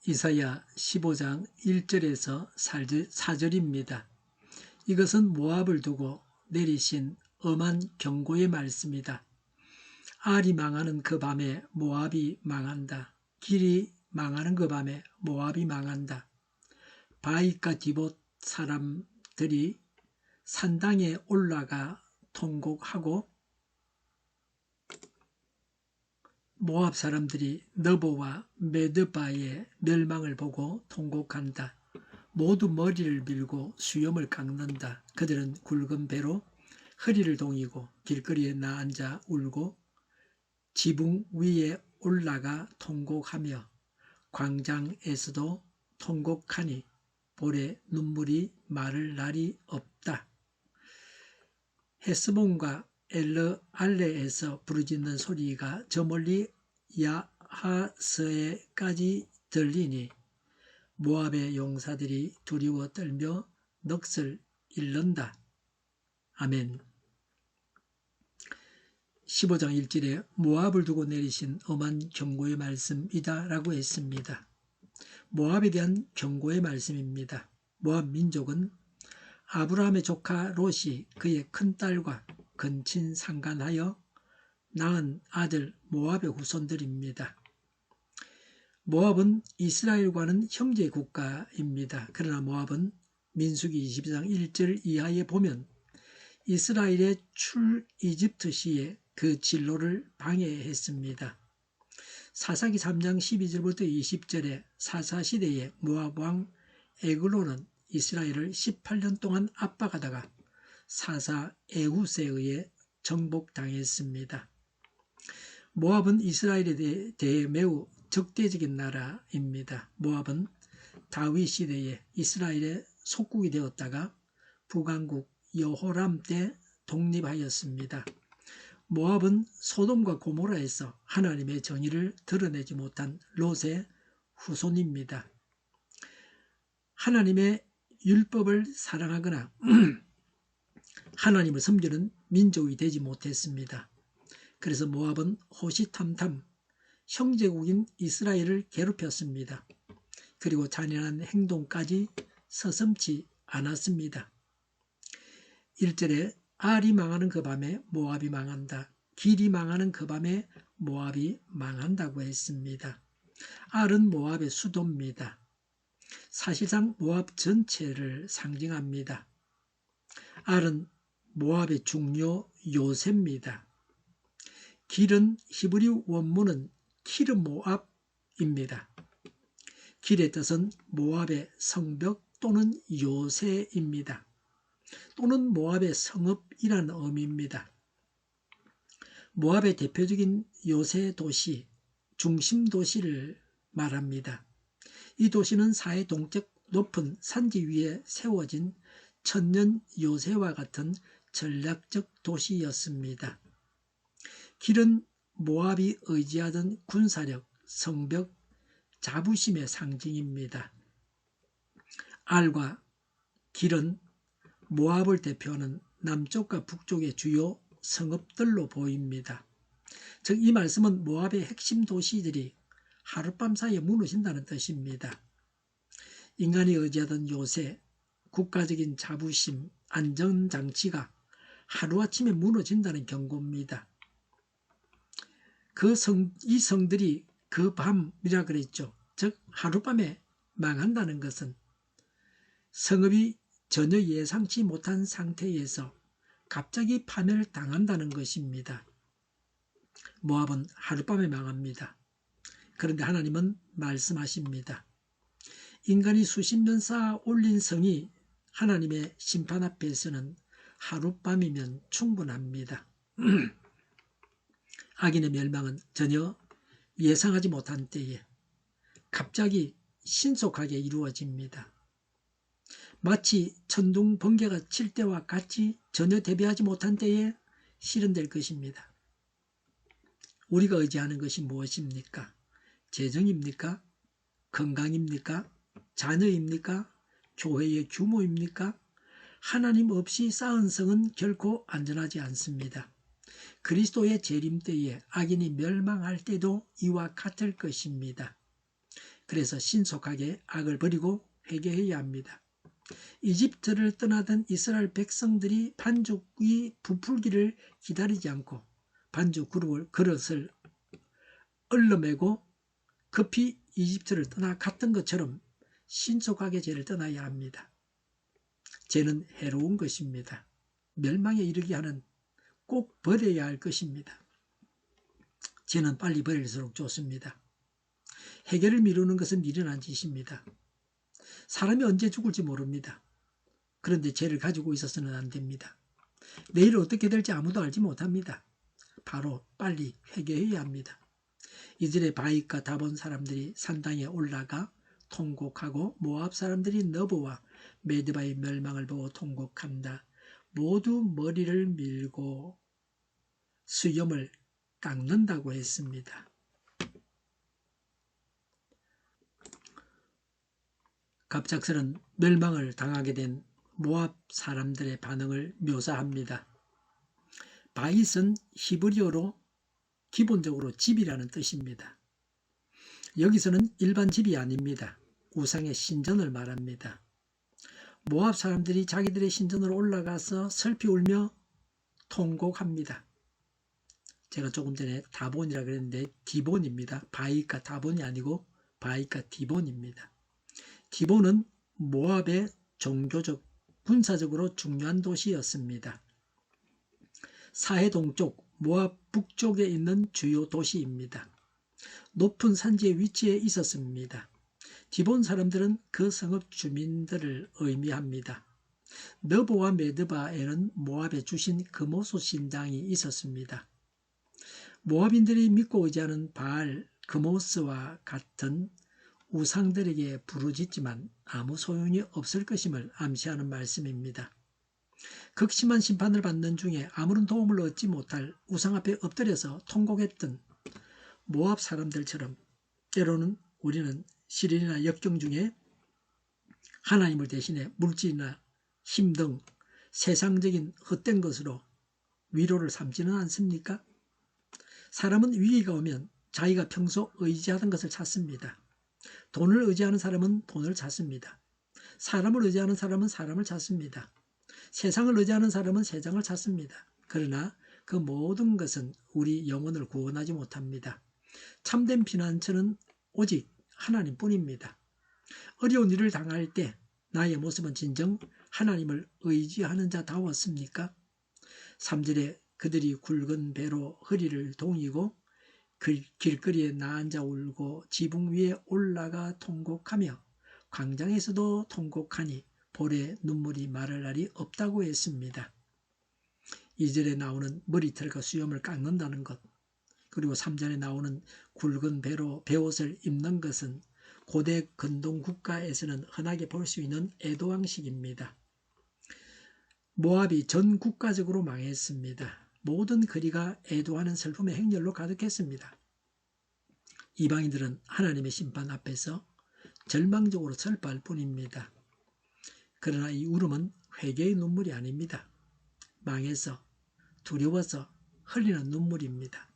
이사야 15장 1절에서 4절입니다. 이것은 모압을 두고 내리신 엄한 경고의 말씀이다. 알이 망하는 그 밤에 모압이 망한다. 길이 망하는 그 밤에 모압이 망한다. 바이과 디봇 사람들이 산당에 올라가 통곡하고 모압 사람들이 너보와 메드바의 멸망을 보고 통곡한다. 모두 머리를 밀고 수염을 깎는다. 그들은 굵은 배로 허리를 동이고 길거리에 나앉아 울고 지붕 위에 올라가 통곡하며 광장에서도 통곡하니 볼에 눈물이 마를 날이 없다. 헤스본과 엘르알레에서 부르짖는 소리가 저 멀리 야하스에까지 들리니 모압의 용사들이 두려워 떨며 넋을 잃는다. 아멘. 15장 1절에 모압을 두고 내리신 엄한 경고의 말씀이다 라고 했습니다. 모압에 대한 경고의 말씀입니다. 모압 민족은 아브라함의 조카 롯이 그의 큰딸과 근친 상간하여 낳은 아들 모압의 후손들입니다. 모압은 이스라엘과는 형제 국가입니다. 그러나 모압은 민수기 22장 1절 이하에 보면 이스라엘의 출 이집트 시에 그 진로를 방해했습니다. 사사기 3장 12절부터 20절에 사사시대의 모압 왕 에글론은 이스라엘을 18년 동안 압박하다가 사사 에후스에 의해 정복당했습니다. 모압은 이스라엘에 대해 매우 적대적인 나라입니다. 모압은 다윗 시대에 이스라엘의 속국이 되었다가 북왕국 여호람 때 독립하였습니다. 모압은 소돔과 고모라에서 하나님의 정의를 드러내지 못한 롯의 후손입니다. 하나님의 율법을 사랑하거나 하나님을 섬기는 민족이 되지 못했습니다. 그래서 모압은 호시탐탐 형제국인 이스라엘을 괴롭혔습니다. 그리고 잔인한 행동까지 서슴지 않았습니다. 1절에 알이 망하는 그 밤에 모압이 망한다. 길이 망하는 그 밤에 모압이 망한다고 했습니다. 알은 모압의 수도입니다. 사실상 모압 전체를 상징합니다. 알은 모압의 중요 요새입니다. 길은 히브리 원문은 키르모압입니다. 길의 뜻은 모압의 성벽 또는 요새입니다. 또는 모압의 성읍이라는 의미입니다. 모압의 대표적인 요새 도시, 중심 도시를 말합니다. 이 도시는 사해 동쪽 높은 산지 위에 세워진 천년 요새와 같은 전략적 도시였습니다. 길은 모압이 의지하던 군사력, 성벽, 자부심의 상징입니다. 알과 길은 모압을 대표하는 남쪽과 북쪽의 주요 성읍들로 보입니다. 즉, 이 말씀은 모압의 핵심 도시들이 하룻밤 사이에 무너진다는 뜻입니다. 인간이 의지하던 요새, 국가적인 자부심, 안전장치가 하루아침에 무너진다는 경고입니다. 이 성들이 그 밤이라 그랬죠. 즉, 하룻밤에 망한다는 것은 성읍이 전혀 예상치 못한 상태에서 갑자기 파멸당한다는 것입니다. 모압은 하룻밤에 망합니다. 그런데 하나님은 말씀하십니다. 인간이 수십 년 쌓아 올린 성이 하나님의 심판 앞에서는 하룻밤이면 충분합니다. 악인의 멸망은 전혀 예상하지 못한 때에 갑자기 신속하게 이루어집니다. 마치 천둥 번개가 칠 때와 같이 전혀 대비하지 못한 때에 실현될 것입니다. 우리가 의지하는 것이 무엇입니까? 재정입니까? 건강입니까? 자녀입니까? 교회의 규모입니까? 하나님 없이 쌓은 성은 결코 안전하지 않습니다. 그리스도의 재림 때에 악인이 멸망할 때도 이와 같을 것입니다. 그래서 신속하게 악을 버리고 회개해야 합니다. 이집트를 떠나던 이스라엘 백성들이 반죽이 부풀기를 기다리지 않고 반죽 그릇을 얼러매고 급히 이집트를 떠나갔던 것처럼 신속하게 죄를 떠나야 합니다. 죄는 해로운 것입니다. 멸망에 이르게 하는 꼭 버려야 할 것입니다. 죄는 빨리 버릴수록 좋습니다. 해결을 미루는 것은 미련한 짓입니다. 사람이 언제 죽을지 모릅니다. 그런데 죄를 가지고 있어서는 안 됩니다. 내일 어떻게 될지 아무도 알지 못합니다. 바로 빨리 회개해야 합니다. 이들의 바익과 다본 사람들이 산당에 올라가 통곡하고 모압 사람들이 너보와 메드바의 멸망을 보고 통곡한다. 모두 머리를 밀고 수염을 깎는다고 했습니다. 갑작스런 멸망을 당하게 된 모압 사람들의 반응을 묘사합니다. 바잇은 히브리어로 기본적으로 집이라는 뜻입니다. 여기서는 일반 집이 아닙니다. 우상의 신전을 말합니다. 모압 사람들이 자기들의 신전으로 올라가서 슬피 울며 통곡합니다. 제가 조금 전에 다본이라 그랬는데 디본입니다. 바잇과 다본이 아니고 바잇과 디본입니다. 디본은 모압의 종교적, 군사적으로 중요한 도시였습니다. 사해 동쪽, 모압 북쪽에 있는 주요 도시입니다. 높은 산지에 위치해 있었습니다. 디본 사람들은 그 성읍 주민들을 의미합니다. 너보와 메드바에는 모압에 주신 금오소 신당이 있었습니다. 모압인들이 믿고 의지하는 바알, 금오스와 같은 우상들에게 부르짖지만 아무 소용이 없을 것임을 암시하는 말씀입니다. 극심한 심판을 받는 중에 아무런 도움을 얻지 못할 우상 앞에 엎드려서 통곡했던 모압 사람들처럼 때로는 우리는 시련이나 역경 중에 하나님을 대신해 물질이나 힘 등 세상적인 헛된 것으로 위로를 삼지는 않습니까? 사람은 위기가 오면 자기가 평소 의지하던 것을 찾습니다. 돈을 의지하는 사람은 돈을 찾습니다. 사람을 의지하는 사람은 사람을 찾습니다. 세상을 의지하는 사람은 세상을 찾습니다. 그러나 그 모든 것은 우리 영혼을 구원하지 못합니다. 참된 피난처는 오직 하나님뿐입니다. 어려운 일을 당할 때 나의 모습은 진정 하나님을 의지하는 자다웠습니까? 3절에 그들이 굵은 배로 허리를 동이고 길거리에 나앉아 울고 지붕 위에 올라가 통곡하며 광장에서도 통곡하니 볼에 눈물이 마를 날이 없다고 했습니다. 2절에 나오는 머리털과 수염을 깎는다는 것, 그리고 3절에 나오는 굵은 배로 베옷을 입는 것은 고대 근동 국가에서는 흔하게 볼 수 있는 애도항식입니다. 모압이 전 국가적으로 망했습니다. 모든 거리가 애도하는 슬픔의 행렬로 가득했습니다. 이방인들은 하나님의 심판 앞에서 절망적으로 슬퍼할 뿐입니다. 그러나 이 울음은 회개의 눈물이 아닙니다. 망해서 두려워서 흘리는 눈물입니다.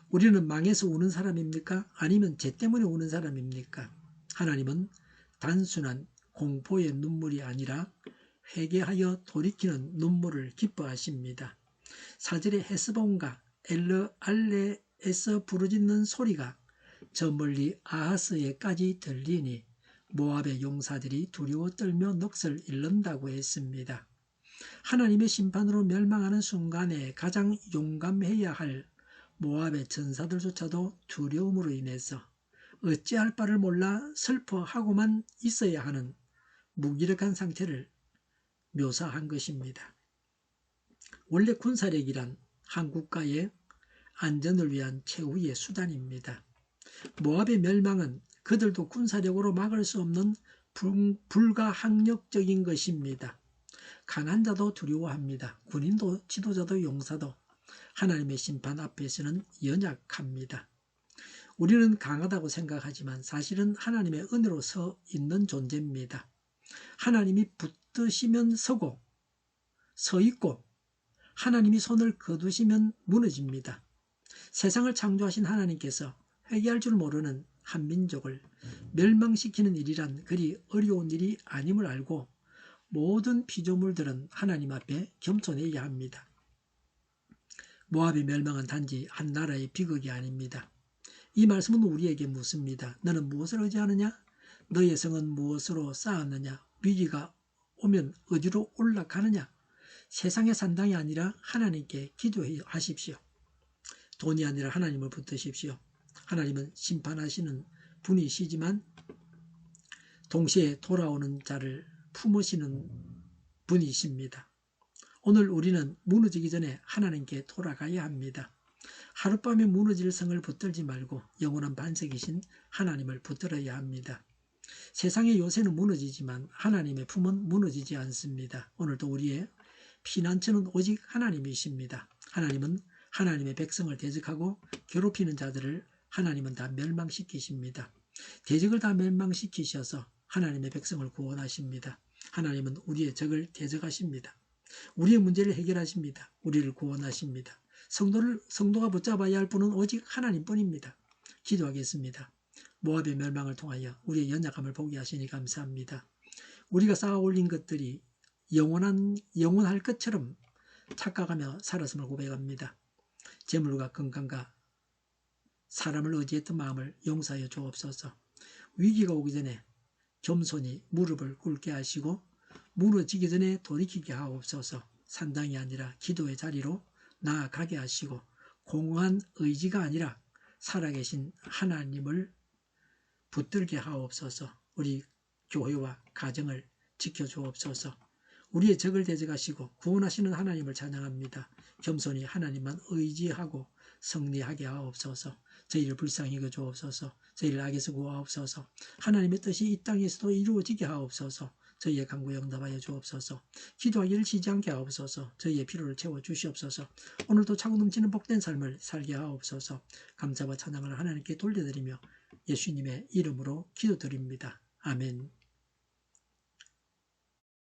우리는 망해서 우는 사람입니까? 아니면 죄 때문에 우는 사람입니까? 하나님은 단순한 공포의 눈물이 아니라 회개하여 돌이키는 눈물을 기뻐하십니다. 4절의 헤스본과 엘르알레에서 부르짖는 소리가 저 멀리 아하스에까지 들리니 모압의 용사들이 두려워 떨며 넋을 잃는다고 했습니다. 하나님의 심판으로 멸망하는 순간에 가장 용감해야 할 모압의 전사들조차도 두려움으로 인해서 어찌할 바를 몰라 슬퍼하고만 있어야 하는 무기력한 상태를 묘사한 것입니다. 원래 군사력이란 한 국가의 안전을 위한 최후의 수단입니다. 모압의 멸망은 그들도 군사력으로 막을 수 없는 불가항력적인 것입니다. 강한 자도 두려워합니다. 군인도 지도자도 용사도 하나님의 심판 앞에서는 연약합니다. 우리는 강하다고 생각하지만 사실은 하나님의 은혜로 서 있는 존재입니다. 하나님이 붙드시면 서고 서 있고 하나님이 손을 거두시면 무너집니다. 세상을 창조하신 하나님께서 회개할 줄 모르는 한 민족을 멸망시키는 일이란 그리 어려운 일이 아님을 알고 모든 피조물들은 하나님 앞에 겸손해야 합니다. 모압의 멸망은 단지 한 나라의 비극이 아닙니다. 이 말씀은 우리에게 묻습니다. 너는 무엇을 의지하느냐? 너의 성은 무엇으로 쌓았느냐? 위기가 오면 어디로 올라가느냐? 세상의 산당이 아니라 하나님께 기도하십시오. 돈이 아니라 하나님을 붙드십시오. 하나님은 심판하시는 분이시지만 동시에 돌아오는 자를 품으시는 분이십니다. 오늘 우리는 무너지기 전에 하나님께 돌아가야 합니다. 하룻밤에 무너질 성을 붙들지 말고 영원한 반석이신 하나님을 붙들어야 합니다. 세상의 요새는 무너지지만 하나님의 품은 무너지지 않습니다. 오늘도 우리의 피난처는 오직 하나님이십니다. 하나님은 하나님의 백성을 대적하고 괴롭히는 자들을 하나님은 다 멸망시키십니다. 대적을 다 멸망시키셔서 하나님의 백성을 구원하십니다. 하나님은 우리의 적을 대적하십니다. 우리의 문제를 해결하십니다. 우리를 구원하십니다. 성도가 붙잡아야 할 분은 오직 하나님뿐입니다. 기도하겠습니다. 모압의 멸망을 통하여 우리의 연약함을 보게 하시니 감사합니다. 우리가 쌓아 올린 것들이 영원할 것처럼 착각하며 살았음을 고백합니다. 재물과 건강과 사람을 의지했던 마음을 용서하여 주옵소서. 위기가 오기 전에 겸손히 무릎을 꿇게 하시고 무너지기 전에 돌이키게 하옵소서. 산당이 아니라 기도의 자리로 나아가게 하시고 공허한 의지가 아니라 살아계신 하나님을 붙들게 하옵소서. 우리 교회와 가정을 지켜주옵소서. 우리의 적을 대적하시고 구원하시는 하나님을 찬양합니다. 겸손히 하나님만 의지하고 승리하게 하옵소서. 저희를 불쌍히 여겨주옵소서. 저희를 악에서 구하옵소서. 하나님의 뜻이 이 땅에서도 이루어지게 하옵소서. 저희의 간구에 응답하여 주옵소서. 기도하기를 쉬지 않게 하옵소서. 저희의 필요를 채워주시옵소서. 오늘도 차고 넘치는 복된 삶을 살게 하옵소서. 감사와 찬양을 하나님께 돌려드리며 예수님의 이름으로 기도드립니다. 아멘.